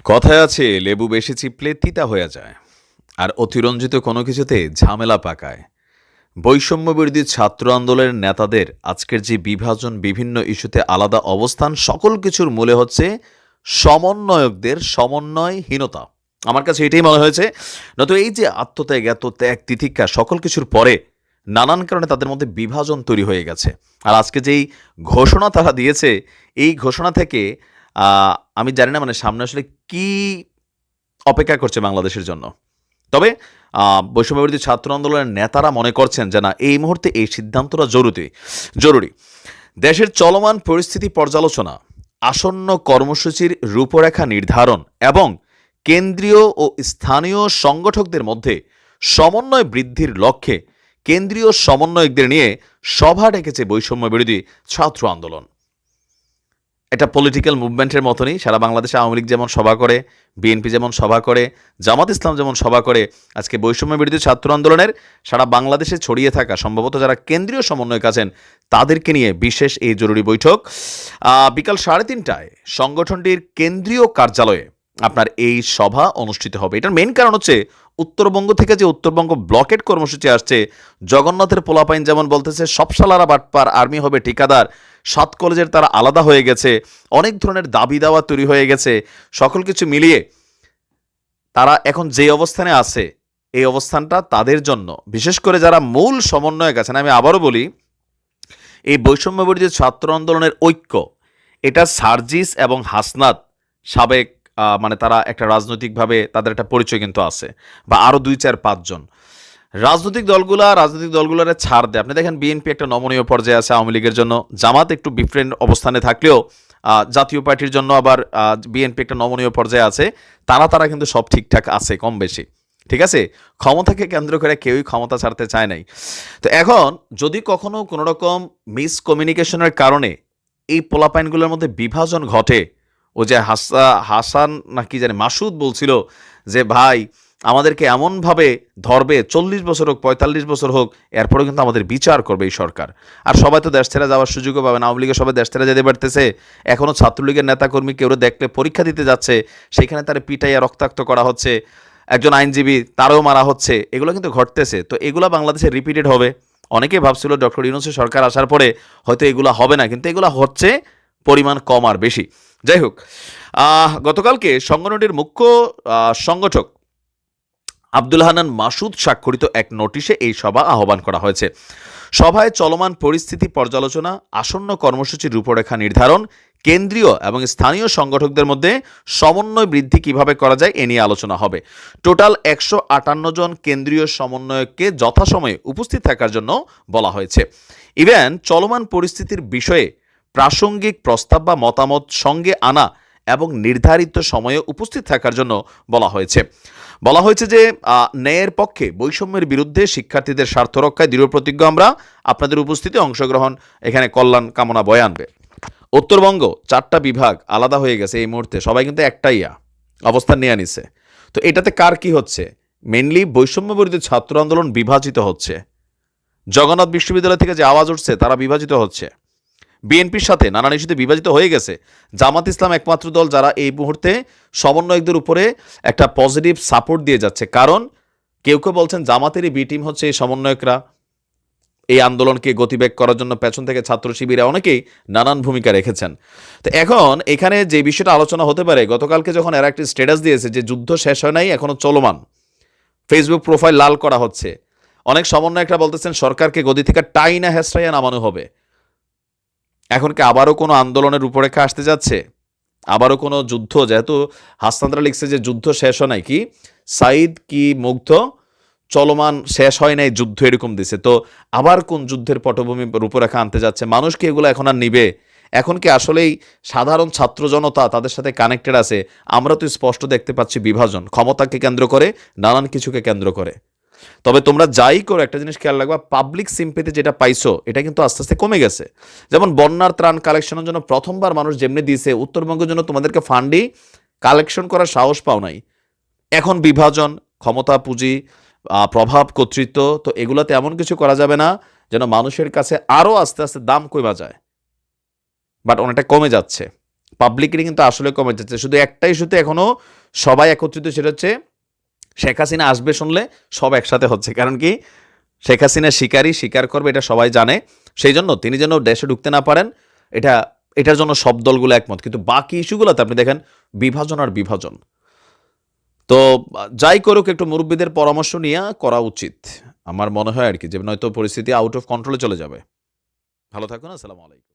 কথায় আছে লেবু বেশি চিপলে তিতা হয়ে যায়, আর অতিরঞ্জিত কোনো কিছুতে ঝামেলা পাকায়। বৈষম্য বিরোধী ছাত্র আন্দোলনের নেতাদের আজকের যে বিভাজন, বিভিন্ন ইস্যুতে আলাদা অবস্থান, সকল কিছুর মূলে হচ্ছে সমন্বয়কদের সমন্বয়হীনতা। আমার কাছে এটাই মনে হয়েছে। নয়তো এই যে আত্মত্যাগ, এত ত্যাগ তিতিক্ষা সকল কিছুর পরে নানান কারণে তাদের মধ্যে বিভাজন তৈরি হয়ে গেছে। আর আজকে যেই ঘোষণা তারা দিয়েছে, এই ঘোষণা থেকে আমি জানি না মানে সামনে আসলে কি অপেক্ষা করছে বাংলাদেশের জন্য। তবে বৈষম্যবিরোধী ছাত্র আন্দোলনের নেতারা মনে করছেন যে না, এই মুহূর্তে এই সিদ্ধান্তটা জরুরি। দেশের চলমান পরিস্থিতি পর্যালোচনা, আসন্ন কর্মসূচির রূপরেখা নির্ধারণ এবং কেন্দ্রীয় ও স্থানীয় সংগঠকদের মধ্যে সমন্বয় বৃদ্ধির লক্ষ্যে কেন্দ্রীয় সমন্বয়কদের নিয়ে সভা ডেকেছে বৈষম্য বিরোধী ছাত্র আন্দোলন। এটা পলিটিক্যাল মুভমেন্টের মতনই সারা বাংলাদেশে আওয়ামী লীগ যেমন সভা করে, বিএনপি যেমন সভা করে, জামাত ইসলাম যেমন সভা করে, আজকে বৈষম্য বিরোধী ছাত্র আন্দোলনের সারা বাংলাদেশে ছড়িয়ে থাকা সম্ভবত যারা কেন্দ্রীয় সমন্বয়ক আছেন তাদেরকে নিয়ে বিশেষ এই জরুরি বৈঠক। বিকাল 3:30টায় সংগঠনটির কেন্দ্রীয় কার্যালয়ে আপনার এই সভা অনুষ্ঠিত হবে। এটার মেইন কারণ হচ্ছে উত্তরবঙ্গ থেকে যে উত্তরবঙ্গ ব্লকেট কর্মসূচি আসছে, জগন্নাথের পোলাপাইন যেমন বলতেছে সব শালারা বাটপার, আর্মি হবে ঠিকাদার, 7 কলেজের তারা আলাদা হয়ে গেছে, অনেক ধরনের দাবি দাওয়া তৈরি হয়ে গেছে। সকল কিছু মিলিয়ে তারা এখন যে অবস্থানে আছে, এই অবস্থানটা তাদের জন্য, বিশেষ করে যারা মূল সমন্বয়ক আছেন, আমি আবারও বলি, এই বৈষম্য বিরোধী ছাত্র আন্দোলনের ঐক্য, এটা সার্জিস এবং হাসনাত সাবেক মানে তারা একটা রাজনৈতিকভাবে তাদের একটা পরিচয় কিন্তু আছে, বা আরও 2-4-5 জন রাজনৈতিক দলগুলোর ছাড় দেয়। আপনি দেখেন বিএনপি একটা নমনীয় পর্যায়ে আছে আওয়ামী লীগের জন্য, জামাত একটু ডিফারেন্ট অবস্থানে থাকলেও জাতীয় পার্টির জন্য আবার বিএনপি একটা নমনীয় পর্যায়ে আছে। তারা কিন্তু সব ঠিকঠাক আছে কম বেশি, ঠিক আছে। ক্ষমতাকে কেন্দ্র করে কেউই ক্ষমতা ছাড়তে চায় নাই। তো এখন যদি কখনো কোনো রকম মিসকমিউনিকেশনের কারণে এই পোলাপাইনগুলোর মধ্যে বিভাজন ঘটে, ও যে হাসান নাকি জানি মাসুদ বলছিল যে ভাই আমাদেরকে এমনভাবে ধরবে, 40 বছর হোক 45 বছর হোক, এরপরেও কিন্তু আমাদের বিচার করবে এই সরকার। আর সবাই তো দেশ ছেড়ে যাওয়ার সুযোগও পাবে না। আওয়ামী লীগের সবাই দেশ ছেড়ে যেতে পারতেছে, এখনও ছাত্রলীগের নেতাকর্মী কেউ দেখলে পরীক্ষা দিতে যাচ্ছে, সেখানে তার পিটাইয়া রক্তাক্ত করা হচ্ছে, একজন আইনজীবী তারও মারা হচ্ছে, এগুলো কিন্তু ঘটতেছে। তো এগুলো বাংলাদেশে রিপিটেড হবে। অনেকেই ভাবছিল ডক্টর ইউনূসের সরকার আসার পরে হয়তো এগুলো হবে না, কিন্তু এগুলো হচ্ছে, পরিমাণ কম আর বেশি। যাই হোক, গতকালকে সংগঠনটির মুখ্য সংগঠক আব্দুল হান্নান মাসুদ স্বাক্ষরিত এক নোটিশে এই সভা আহ্বান করা হয়েছে। সভায় চলমান পরিস্থিতি পর্যালোচনা, আসন্ন কর্মসূচির রূপরেখা নির্ধারণ, কেন্দ্রীয় এবং স্থানীয় সংগঠকদের মধ্যে সমন্বয় বৃদ্ধি কিভাবে করা যায় এ নিয়ে আলোচনা হবে। টোটাল 158 জন কেন্দ্রীয় সমন্বয়ককে যথাসময়ে উপস্থিত থাকার জন্য বলা হয়েছে। ইভেন চলমান পরিস্থিতির বিষয়ে প্রাসঙ্গিক প্রস্তাব বা মতামত সঙ্গে আনা এবং নির্ধারিত সময়ে উপস্থিত থাকার জন্য বলা হয়েছে যে ন্যায়ের পক্ষে, বৈষম্যের বিরুদ্ধে, শিক্ষার্থীদের স্বার্থ রক্ষায় দৃঢ় প্রতিজ্ঞ আমরা। আপনাদের উপস্থিতি, অংশগ্রহণ এখানে কল্যাণ কামনা বয়ে আনবে। উত্তরবঙ্গ 4টা বিভাগ আলাদা হয়ে গেছে এই মুহূর্তে, সবাই কিন্তু একটাই অবস্থান নিয়ে নিছে। তো এটাতে কার কি হচ্ছে? মেনলি বৈষম্য বিরোধী ছাত্র আন্দোলন বিভাজিত হচ্ছে। জগন্নাথ বিশ্ববিদ্যালয় থেকে যে আওয়াজ উঠছে তারা বিভাজিত হচ্ছে। বিএনপির সাথে নানান ইস্যুতে বিভাজিত হয়ে গেছে। জামাত ইসলাম একমাত্র দল যারা এই মুহূর্তে সমন্বয়কদের উপরে একটা পজিটিভ সাপোর্ট দিয়ে যাচ্ছে। কারণ কেউ বলছেন জামাতেরই বি টিম হচ্ছে এই সমন্বয়করা, এই আন্দোলনকে গতিবেগ করার জন্য পেছন থেকে ছাত্র শিবিরে অনেকেই নানান ভূমিকা রেখেছেন। তো এখন এখানে যে বিষয়টা আলোচনা হতে পারে, গতকালকে যখন এরা একটি স্ট্যাটাস দিয়েছে যে যুদ্ধ শেষ হয় নাই, এখনো চলমান, ফেসবুক প্রোফাইল লাল করা হচ্ছে, অনেক সমন্বয়করা বলতেছেন সরকারকে গদি থেকে টাইনা হেসরাইয়া নামানো হবে। এখন কি আবারও কোনো আন্দোলনের রূপরেখা আসতে যাচ্ছে? আবারও কোনো যুদ্ধ? যেহেতু হাসনাতরা লিখছে যে যুদ্ধ শেষ হয় নাই, কি সাইদ কি মুগ্ধ, চলমান শেষ হয় নাই যুদ্ধ, এরকম দিছে। তো আবার কোন যুদ্ধের পটভূমি রূপরেখা আনতে যাচ্ছে? মানুষ কি এগুলো এখন আর নিবে? এখন কি আসলেই সাধারণ ছাত্র জনতা তাদের সাথে কানেক্টেড আছে? আমরা তো স্পষ্ট দেখতে পাচ্ছি বিভাজন, ক্ষমতাকে কেন্দ্র করে, নানান কিছুকে কেন্দ্র করে। তবে তোমরা যাই করো একটা জিনিস খেয়াল রাখবা, পাবলিক সিম্পেথি যেটা পাইছো এটা কিন্তু আস্তে আস্তে কমে গেছে। যেমন বন্যার ত্রাণ কালেকশনের জন্য প্রথমবার মানুষ যেমনি দিয়েছে, উত্তরবঙ্গের জন্য তোমাদেরকে ফান্ডই কালেকশন করার সাহস পাও নাই। এখন বিভাজন, ক্ষমতা, পুঁজি, প্রভাব, কর্তৃত্ব, তো এগুলোতে এমন কিছু করা যাবে না যেন মানুষের কাছে আরও আস্তে আস্তে দাম কমে যায়। বাট অনেকটা কমে যাচ্ছে। পাবলিকলি কিন্তু আসলে কমে যাচ্ছে। শুধু একটা ইস্যুতে এখনো সবাই একত্রিত, সেটা হচ্ছে শেখ হাসিনা আসবে শুনলে সব একসাথে হচ্ছে। কারণ কি, শেখ হাসিনা স্বীকার করবে, এটা সবাই জানে। সেই জন্য তিনি যেন দেশে ঢুকতে না পারেন, এটার জন্য সব দলগুলো একমত। কিন্তু বাকি ইস্যুগুলোতে আপনি দেখেন বিভাজন আর বিভাজন। তো যাই করুক, একটু মুরব্বীদের পরামর্শ নিয়ে করা উচিত আমার মনে হয় আর কি, যে নয়তো পরিস্থিতি আউট অফ কন্ট্রোলে চলে যাবে। ভালো থাকুন, আসসালামু আলাইকুম।